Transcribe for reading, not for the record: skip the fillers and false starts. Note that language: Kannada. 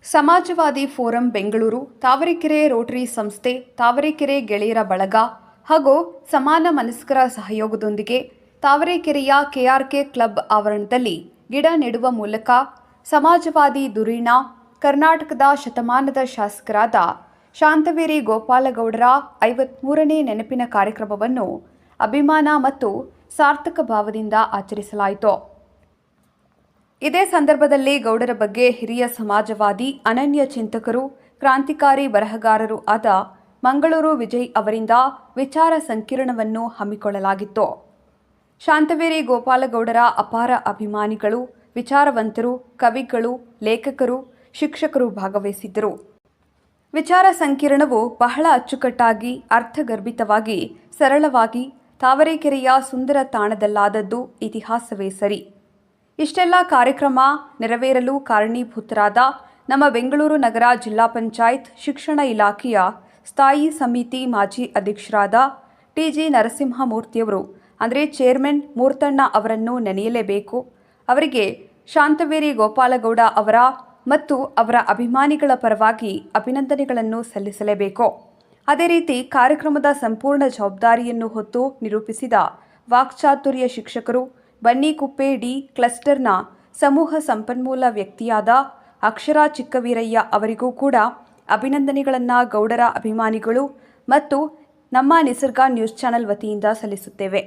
ಸಮಾಜವಾದಿ ಫೋರಂ ಬೆಂಗಳೂರು, ತಾವರೆಕೆರೆ ರೋಟರಿ ಸಂಸ್ಥೆ, ತಾವರೆಕೆರೆ ಗೆಳೆಯರ ಬಳಗ ಹಾಗೂ ಸಮಾನ ಮನಸ್ಕರ ಸಹಯೋಗದೊಂದಿಗೆ ತಾವರೆಕೆರೆಯ ಕೆಆರ್ಕೆ ಕ್ಲಬ್ ಆವರಣದಲ್ಲಿ ಗಿಡ ನೆಡುವ ಮೂಲಕ ಸಮಾಜವಾದಿ ಧುರೀಣ ಕರ್ನಾಟಕದ ಶತಮಾನದ ಶಾಸಕರಾದ ಶಾಂತವೇರಿ ಗೋಪಾಲಗೌಡರ 53ನೇ ನೆನಪಿನ ಕಾರ್ಯಕ್ರಮವನ್ನು ಅಭಿಮಾನ ಮತ್ತು ಸಾರ್ಥಕ ಭಾವದಿಂದ ಆಚರಿಸಲಾಯಿತು. ಇದೇ ಸಂದರ್ಭದಲ್ಲಿ ಗೌಡರ ಬಗ್ಗೆ ಹಿರಿಯ ಸಮಾಜವಾದಿ, ಅನನ್ಯ ಚಿಂತಕರು, ಕ್ರಾಂತಿಕಾರಿ ಬರಹಗಾರರು ಆದ ಮಂಗಳೂರು ವಿಜಯ್ ಅವರಿಂದ ವಿಚಾರ ಸಂಕಿರಣವನ್ನು ಹಮ್ಮಿಕೊಳ್ಳಲಾಗಿತ್ತು. ಶಾಂತವೇರಿ ಗೋಪಾಲಗೌಡರ ಅಪಾರ ಅಭಿಮಾನಿಗಳು, ವಿಚಾರವಂತರು, ಕವಿಗಳು, ಲೇಖಕರು, ಶಿಕ್ಷಕರು ಭಾಗವಹಿಸಿದ್ದರು. ವಿಚಾರ ಸಂಕಿರಣವು ಬಹಳ ಅಚ್ಚುಕಟ್ಟಾಗಿ, ಅರ್ಥಗರ್ಭಿತವಾಗಿ, ಸರಳವಾಗಿ ತಾವರೆಕೆರೆಯ ಸುಂದರ ತಾಣದಲ್ಲಾದದ್ದು ಇತಿಹಾಸವೇ ಸರಿ. ಇಷ್ಟೆಲ್ಲ ಕಾರ್ಯಕ್ರಮ ನೆರವೇರಲು ಕಾರಣೀಭೂತರಾದ ನಮ್ಮ ಬೆಂಗಳೂರು ನಗರ ಜಿಲ್ಲಾ ಪಂಚಾಯತ್ ಶಿಕ್ಷಣ ಇಲಾಖೆಯ ಸ್ಥಾಯಿ ಸಮಿತಿ ಮಾಜಿ ಅಧ್ಯಕ್ಷರಾದ ಟಿ.ಜಿ. ನರಸಿಂಹಮೂರ್ತಿಯವರು ಅಂದರೆ ಚೇರ್ಮನ್ ಮೂರ್ತಣ್ಣ ಅವರನ್ನು ನೆನೆಯಲೇಬೇಕು. ಅವರಿಗೆ ಶಾಂತವೇರಿ ಗೋಪಾಲಗೌಡ ಅವರ ಮತ್ತು ಅವರ ಅಭಿಮಾನಿಗಳ ಪರವಾಗಿ ಅಭಿನಂದನೆಗಳನ್ನು ಸಲ್ಲಿಸಲೇಬೇಕು. ಅದೇ ರೀತಿ ಕಾರ್ಯಕ್ರಮದ ಸಂಪೂರ್ಣ ಜವಾಬ್ದಾರಿಯನ್ನು ಹೊತ್ತು ನಿರೂಪಿಸಿದ ವಾಕ್ಚಾತುರ್ಯ ಶಿಕ್ಷಕರು, ಬನ್ನಿಕುಪ್ಪೆ ಡಿ ಕ್ಲಸ್ಟರ್ನ ಸಮೂಹ ಸಂಪನ್ಮೂಲ ವ್ಯಕ್ತಿಯಾದ ಅಕ್ಷರಾ ಚಿಕ್ಕವೀರಯ್ಯ ಅವರಿಗೂ ಕೂಡ ಅಭಿನಂದನೆಗಳನ್ನು ಗೌಡರ ಅಭಿಮಾನಿಗಳು ಮತ್ತು ನಮ್ಮ ನಿಸರ್ಗ ನ್ಯೂಸ್ ಚಾನೆಲ್ ವತಿಯಿಂದ ಸಲ್ಲಿಸುತ್ತೇವೆ.